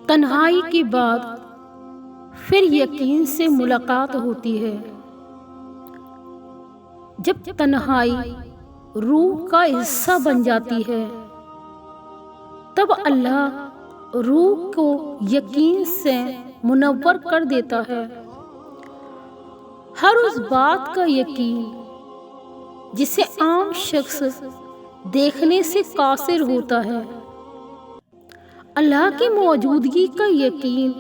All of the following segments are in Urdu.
تنہائی کے بعد پھر یقین سے ملاقات ہوتی ہے۔ جب تنہائی روح کا حصہ بن جاتی ہے تب اللہ روح کو یقین سے منور کر دیتا ہے۔ ہر اس بات کا یقین جسے عام شخص دیکھنے سے قاصر ہوتا ہے، اللہ کی موجودگی کا یقین،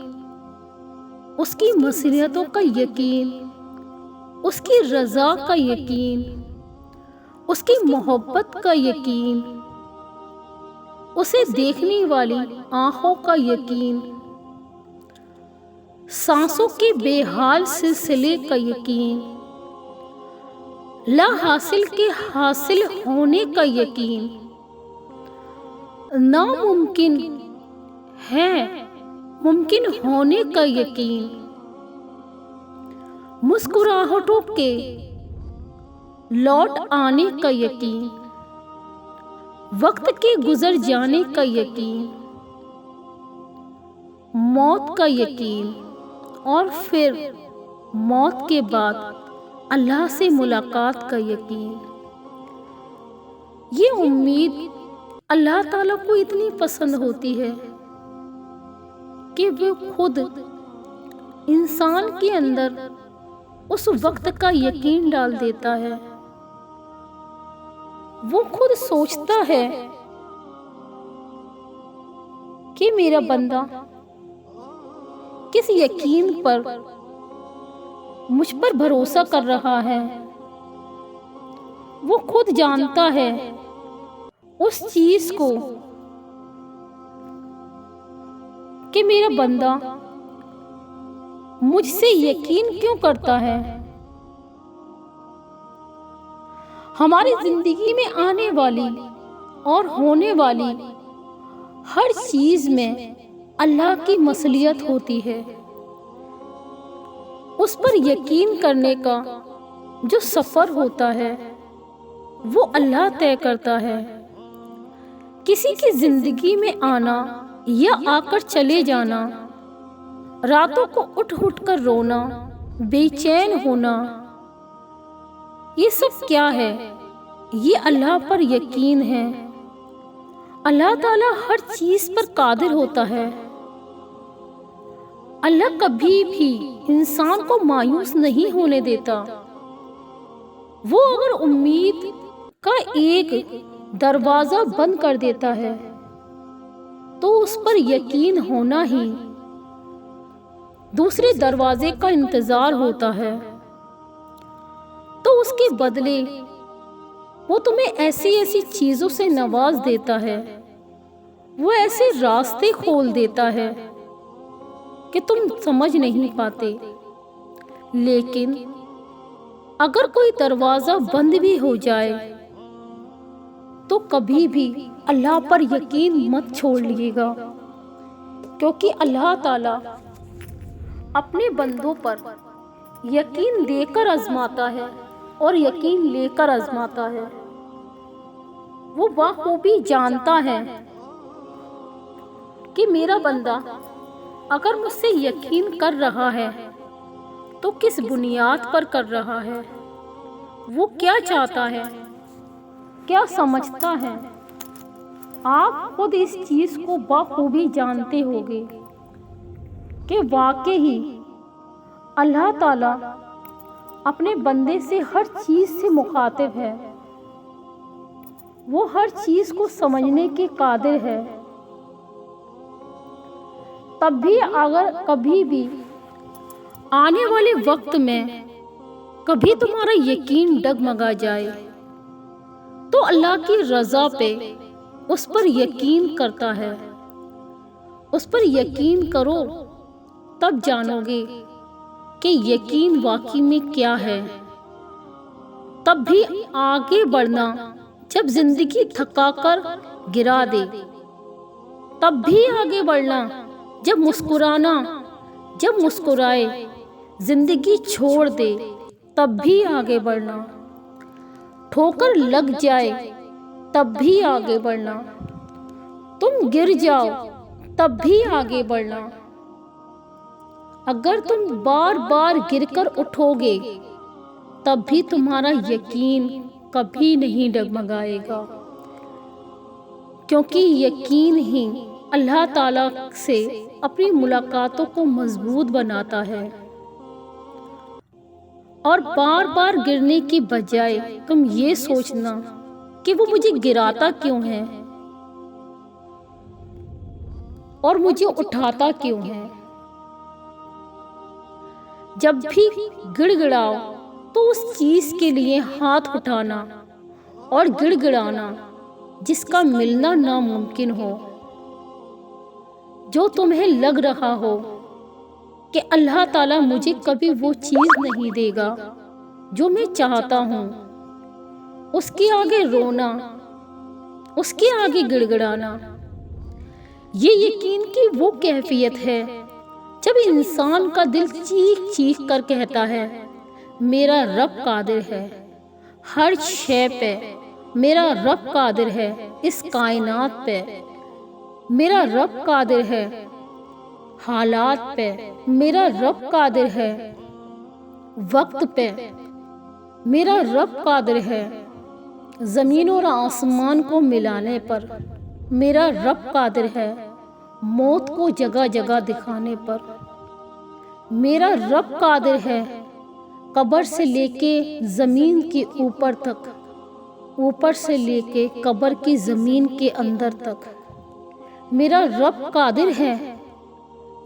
اس کی مصلحتوں کا یقین، اس کی رضا کا یقین، اس کی محبت کا یقین، اسے دیکھنے والی آنکھوں کا یقین، سانسوں کے بے حال سلسلے کا یقین، لا حاصل کے حاصل ہونے کا یقین، ناممکن ہے ممکن ہونے کا یقین، مسکراہٹوں کے لوٹ آنے کا یقین، وقت کے گزر جانے کا یقین، موت کا یقین، اور پھر موت کے بعد اللہ سے ملاقات کا یقین۔ یہ امید اللہ تعالیٰ کو اتنی پسند ہوتی ہے کہ وہ خود انسان کے اندر اس وقت کا یقین ڈال دیتا ہے۔ وہ خود سوچتا ہے کہ میرا بندہ کس یقین پر مجھ پر بھروسہ کر رہا ہے۔ وہ خود جانتا ہے اس چیز کو کہ میرا بندہ مجھ سے یقین کیوں کرتا ہے۔ ہماری زندگی میں آنے والی اور ہونے والی ہر چیز میں اللہ کی مصلحت ہوتی ہے۔ اس پر یقین کرنے کا جو سفر ہوتا ہے وہ اللہ طے کرتا ہے۔ کسی کی زندگی میں آنا یا آ کر چلے جانا، راتوں کو اٹھ اٹھ کر رونا، بے چین ہونا، یہ سب کیا ہے؟ یہ اللہ پر یقین ہے۔ اللہ تعالیٰ ہر چیز پر قادر ہوتا ہے۔ اللہ کبھی بھی انسان کو مایوس نہیں ہونے دیتا۔ وہ اگر امید کا ایک دروازہ بند کر دیتا ہے تو اس پر یقین ہونا ہی دوسرے دروازے کا انتظار ہوتا ہے، تو اس کے بدلے وہ تمہیں ایسی ایسی چیزوں سے نواز دیتا ہے، وہ ایسے راستے کھول دیتا ہے کہ تم سمجھ نہیں پاتے۔ لیکن اگر کوئی دروازہ بند بھی ہو جائے تو کبھی بھی اللہ پر یقین مت چھوڑ لیے گا، کیونکہ اللہ تعالیٰ اپنے بندوں پر یقین دے کر آزماتا ہے اور یقین لے کر آزماتا ہے۔ وہ بخوبی جانتا ہے کہ میرا بندہ اگر مجھ سے یقین کر رہا ہے تو کس بنیاد پر کر رہا ہے، وہ کیا چاہتا ہے، کیا سمجھتا ہے۔ آپ خود اس چیز کو بخوبی جانتے ہوگے کہ واقعی اللہ تعالیٰ اپنے بندے سے ہر چیز سے مخاطب ہے، وہ ہر چیز کو سمجھنے کے قادر ہے۔ تب بھی اگر کبھی بھی آنے والے وقت میں کبھی تمہارا یقین ڈگمگا جائے تو اللہ کی رضا پہ اس پر یقین کرتا ہے۔ اس پر یقین کرو تب جانو گے کہ یقین واقعی میں کیا ہے۔ تب بھی آگے بڑھنا جب زندگی تھکا کر گرا دے، تب بھی آگے بڑھنا جب مسکرائے زندگی چھوڑ دے، تب بھی آگے بڑھنا، ٹھوکر لگ جائے تب بھی آگے بڑھنا، تم گر جاؤ تب بھی آگے بڑھنا۔ اگر تم بار بار گر کر اٹھو گے تب بھی تمہارا یقین کبھی نہیں ڈگمگائے گا، کیونکہ یقین ہی اللہ تعالیٰ سے اپنی ملاقاتوں کو مضبوط بناتا ہے۔ اور بار بار گرنے کی بجائے تم یہ سوچنا کہ وہ مجھے گراتا کیوں ہے اور مجھے اٹھاتا کیوں ہے۔ جب بھی گڑ گڑاؤ تو اس چیز کے لیے ہاتھ اٹھانا اور گڑ گڑانا جس کا ملنا ناممکن ہو، جو تمہیں لگ رہا ہو کہ اللہ تعالیٰ مجھے کبھی وہ چیز نہیں دے گا جو میں چاہتا ہوں، اس کے آگے رونا، اس کے آگے گڑ گڑانا۔ یہ یقین کی وہ کیفیت ہے جب انسان کا دل چیخ چیخ کر کہتا ہے میرا رب قادر ہے ہر شے پہ، میرا رب قادر ہے اس کائنات پہ، میرا رب قادر ہے حالات پہ، میرا رب قادر ہے وقت پہ، میرا رب قادر ہے زمین اور آسمان کو ملانے پر، میرا رب قادر ہے موت کو جگہ جگہ دکھانے پر، میرا رب قادر ہے قبر سے لے کے زمین کے اوپر تک، اوپر سے لے کے قبر کی زمین کے اندر تک، میرا رب قادر ہے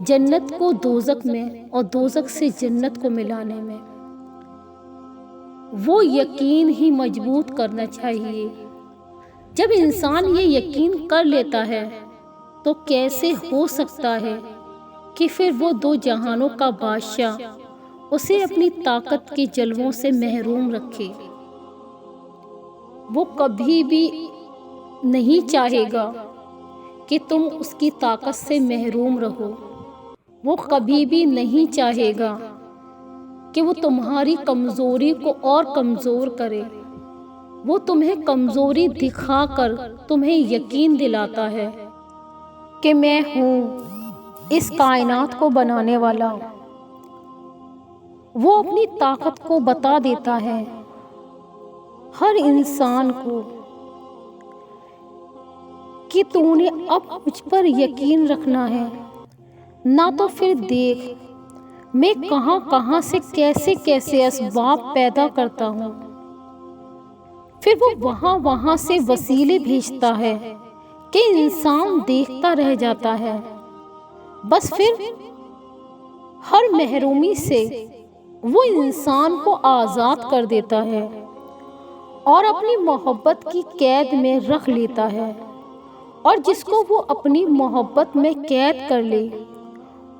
جنت کو دوزخ میں اور دوزخ سے جنت کو ملانے میں۔ وہ یقین ہی مضبوط کرنا چاہیے۔ جب انسان یہ یقین کر لیتا ہے تو کیسے ہو سکتا ہے کہ پھر وہ دو جہانوں کا بادشاہ اسے اپنی طاقت کے جلووں سے محروم رکھے۔ وہ کبھی بھی نہیں چاہے گا کہ تم اس کی طاقت سے محروم رہو، وہ کبھی بھی نہیں چاہے گا کہ وہ تمہاری کمزوری کو اور کمزور کرے۔ وہ تمہیں کمزوری دکھا کر تمہیں یقین دلاتا ہے کہ میں ہوں اس کائنات کو بنانے والا۔ وہ اپنی طاقت کو بتا دیتا ہے ہر انسان کو کہ تو نے اب مجھ پر یقین رکھنا ہے، نہ تو پھر دیکھ میں کہاں کہاں سے کیسے کیسے اسباب پیدا کرتا ہوں، پھر وہ وہاں وہاں سے وسیلے بھیجتا ہے کہ انسان دیکھتا رہ جاتا ہے۔ بس پھر ہر محرومی سے وہ انسان کو آزاد کر دیتا ہے اور اپنی محبت کی قید میں رکھ لیتا ہے، اور جس کو وہ اپنی محبت میں قید کر لے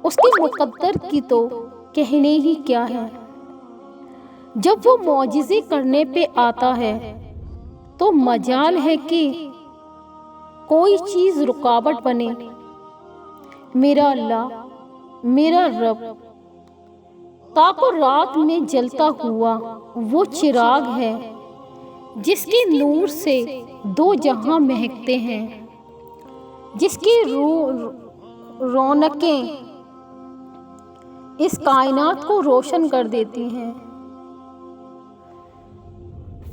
اس کے مقدر کی تو کہنے ہی کیا ہے۔ جب وہ معجزے کرنے پہ آتا ہے تو مجال ہے کہ کوئی چیز رکاوٹ بنے۔ میرا اللہ، میرا رب تاک و رات میں جلتا ہوا وہ چراغ ہے جس کے نور سے دو جہاں مہکتے ہیں، جس کی رونقیں اس کائنات کو روشن کر دیتی ہیں۔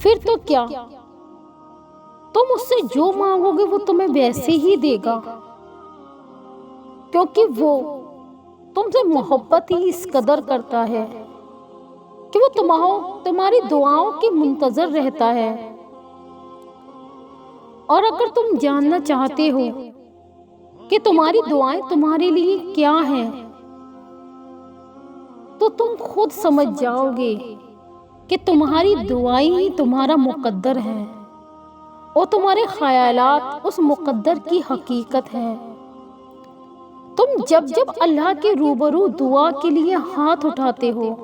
پھر تو کیا، تم اس سے جو مانگو گے وہ تمہیں ویسے ہی دے گا، کیونکہ وہ تم سے محبت ہی اس قدر کرتا ہے کہ وہ تمہاری دعاؤں کے منتظر رہتا ہے۔ اور اگر تم جاننا چاہتے ہو کہ تمہاری دعائیں تمہارے لیے کیا ہیں تو تم خود سمجھ جاؤ گے کہ تمہاری دعائیں ہی تمہارا مقدر ہے اور تمہارے خیالات اس مقدر کی حقیقت ہے۔ تم جب جب اللہ کے روبرو دعا کے لیے ہاتھ اٹھاتے ہو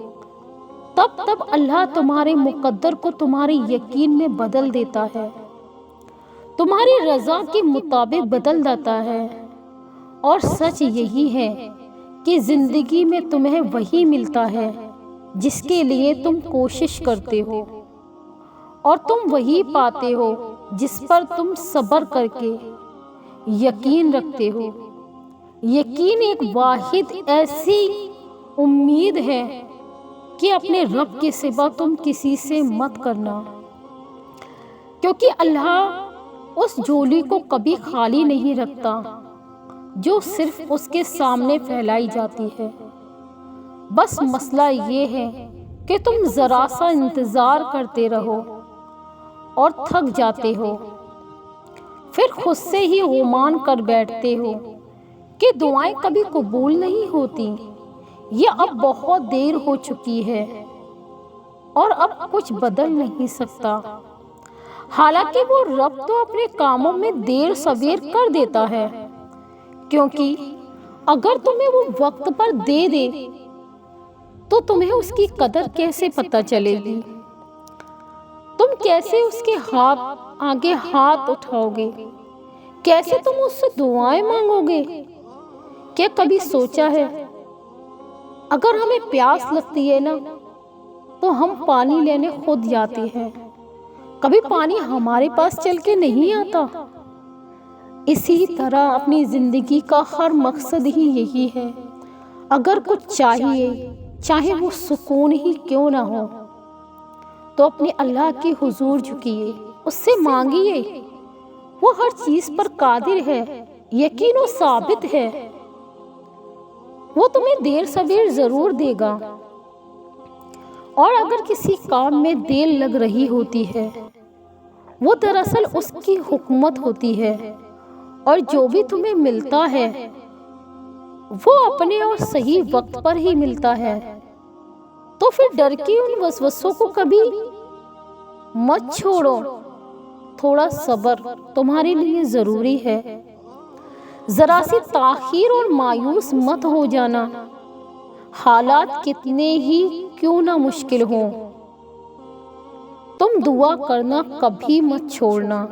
تب تب اللہ تمہارے مقدر کو تمہارے یقین میں بدل دیتا ہے، تمہاری رضا کے مطابق بدل دیتا ہے۔ اور سچ یہی ہے کہ زندگی میں تمہیں وہی ملتا ہے جس کے لیے تم کوشش کرتے ہو، اور تم وہی پاتے ہو جس پر تم صبر کر کے یقین رکھتے ہو۔ یقین ایک واحد ایسی امید ہے کہ اپنے رب کے سوا تم کسی سے مت کرنا، کیونکہ اللہ اس جھولی کو کبھی خالی نہیں رکھتا جو صرف اس کے سامنے پھیلائی جاتی ہے۔ بس مسئلہ یہ ہے کہ تم ذرا سا انتظار کرتے رہو اور تھک جاتے ہو، پھر خود سے ہی گمان کر بیٹھتے ہو کہ دعائیں کبھی قبول نہیں ہوتی، یہ اب بہت دیر ہو چکی ہے اور اب کچھ بدل نہیں سکتا۔ حالانکہ وہ رب تو اپنے کاموں میں دیر سویر کر دیتا ہے، کیونکہ اگر تمہیں وہ وقت پر دے دے تو تمہیں اس کی قدر کیسے پتہ چلے گی؟ تم کیسے اس کے آگے ہاتھ اٹھاؤ گے؟ کیسے تم اس سے دعائیں مانگو گے؟ کیا کبھی سوچا ہے اگر ہمیں پیاس لگتی ہے نا تو ہم پانی لینے خود جاتے ہیں، کبھی پانی ہمارے پاس چل کے نہیں آتا۔ اسی طرح اپنی زندگی کا ہر مقصد ہی یہی ہے، اگر کچھ چاہیے، چاہے وہ سکون ہی کیوں نہ ہو، تو اپنے اللہ کے حضور جھکیے، اس سے مانگیے، وہ ہر چیز پر قادر ہے، یقین و ثابت ہے، وہ تمہیں دیر سویر ضرور دے گا۔ اور اگر کسی کام میں دیر لگ رہی ہوتی ہے، وہ دراصل اس کی حکمت ہوتی ہے، اور جو بھی تمہیں ملتا ہے وہ اپنے اور صحیح وقت پر ہی ملتا ہے۔ تو پھر ڈر کے ان وسوسوں کو کبھی مت چھوڑو، تھوڑا صبر تمہارے لیے ضروری ہے، ذرا سی تاخیر اور مایوس مت ہو جانا، حالات کتنے ہی کیوں نہ مشکل ہوں، تم دعا کرنا کبھی مت چھوڑنا،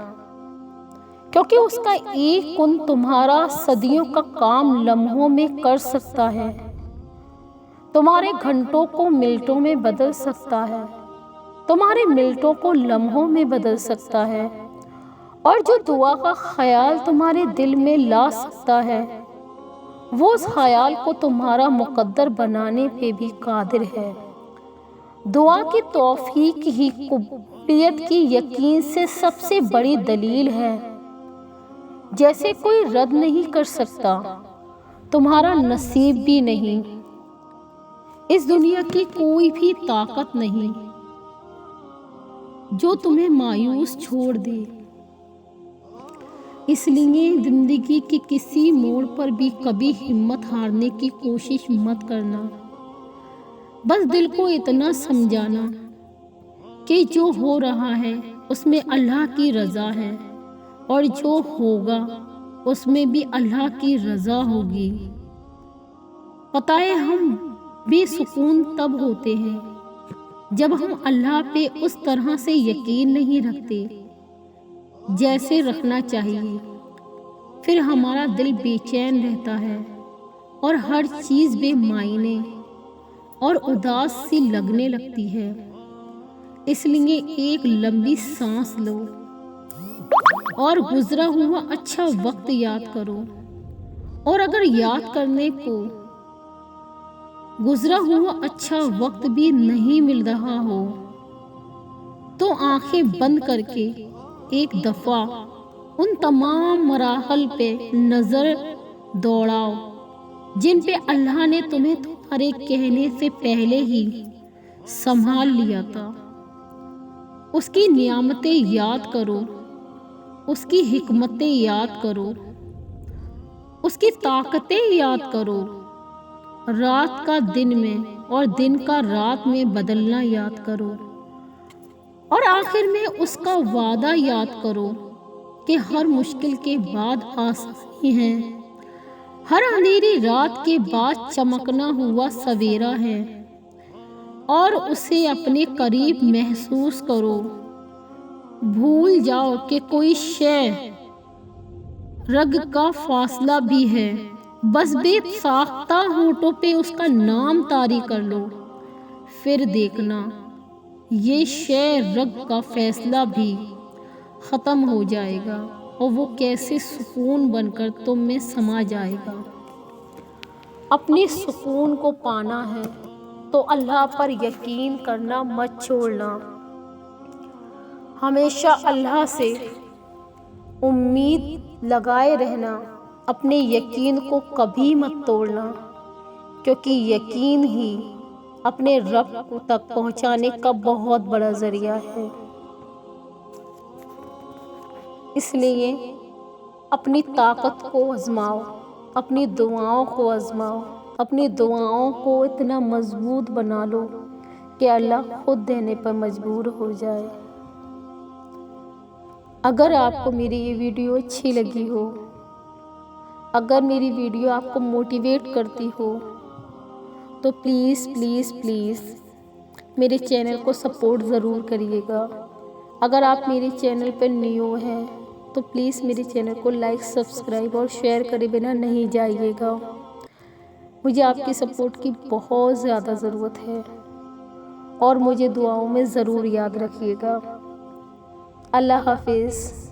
کیونکہ اس کا ایک کن تمہارا صدیوں کا کام لمحوں میں کر سکتا ہے، تمہارے گھنٹوں کو منٹوں میں بدل سکتا ہے، تمہارے منٹوں کو لمحوں میں بدل سکتا ہے، اور جو دعا کا خیال تمہارے دل میں لا سکتا ہے وہ اس خیال کو تمہارا مقدر بنانے پہ بھی قادر ہے۔ دعا کی توفیق ہی قبولیت کی یقین سے سب سے بڑی دلیل ہے۔ جیسے کوئی رد نہیں کر سکتا، تمہارا نصیب بھی نہیں، اس دنیا کی کوئی بھی طاقت نہیں جو تمہیں مایوس چھوڑ دے۔ اس لیے زندگی کے کسی موڑ پر بھی کبھی ہمت ہارنے کی کوشش مت کرنا، بس دل کو اتنا سمجھانا کہ جو ہو رہا ہے اس میں اللہ کی رضا ہے، اور جو ہوگا اس میں بھی اللہ کی رضا ہوگی۔ پتہ ہے ہم بے سکون تب ہوتے ہیں جب ہم اللہ پہ اس طرح سے یقین نہیں رکھتے جیسے رکھنا چاہیے، پھر ہمارا دل بے چین رہتا ہے اور ہر چیز بے معنی اور اداس سی لگنے لگتی ہے۔ اس لیے ایک لمبی سانس لو اور گزرا ہوا اچھا وقت یاد کرو، اور اگر یاد کرنے کو گزرا ہوا اچھا وقت بھی نہیں مل رہا ہو تو آنکھیں بند کر کے ایک دفعہ ان تمام مراحل پہ نظر دوڑاؤ جن پہ اللہ نے تمہیں تمہارے کہنے سے پہلے ہی سنبھال لیا تھا۔ اس کی نعمتیں یاد کرو، اس کی حکمتیں یاد کرو، اس کی طاقتیں یاد کرو، رات کا دن میں اور دن کا رات میں بدلنا یاد کرو، اور آخر میں اس کا وعدہ یاد کرو کہ ہر مشکل کے بعد آسانی ہے، ہر اندھیری رات کے بعد چمکنا ہوا سویرا ہے، اور اسے اپنے قریب محسوس کرو۔ بھول جاؤ کہ کوئی شے رگ کا فاصلہ بھی ہے، بس بے ساختہ ہونٹوں پہ اس کا نام طاری کر لو، پھر دیکھنا یہ شے رگ کا فاصلہ بھی ختم ہو جائے گا، اور وہ کیسے سکون بن کر تم میں سما جائے گا۔ اپنے سکون کو پانا ہے تو اللہ پر یقین کرنا مت چھوڑنا۔ ہمیشہ اللہ سے امید لگائے رہنا، اپنے یقین کو کبھی مت توڑنا، کیونکہ یقین ہی اپنے رب تک پہنچانے کا بہت بڑا ذریعہ ہے۔ اس لیے اپنی طاقت کو آزماؤ، اپنی دعاؤں کو آزماؤ، اپنی دعاؤں کو اتنا مضبوط بنا لو کہ اللہ خود دینے پر مجبور ہو جائے۔ اگر آپ کو میری یہ ویڈیو اچھی لگی ہو، اگر میری ویڈیو آپ کو موٹیویٹ کرتی ہو تو پلیز پلیز پلیز میرے چینل کو سپورٹ ضرور کریے گا۔ اگر آپ میرے چینل پر نیو ہیں تو پلیز میرے چینل کو لائک، سبسکرائب اور شیئر کرے بنا نہیں جائیے گا۔ مجھے آپ کی سپورٹ کی بہت زیادہ ضرورت ہے اور مجھے دعاؤں میں ضرور یاد رکھیے گا۔ اللہ حافظ۔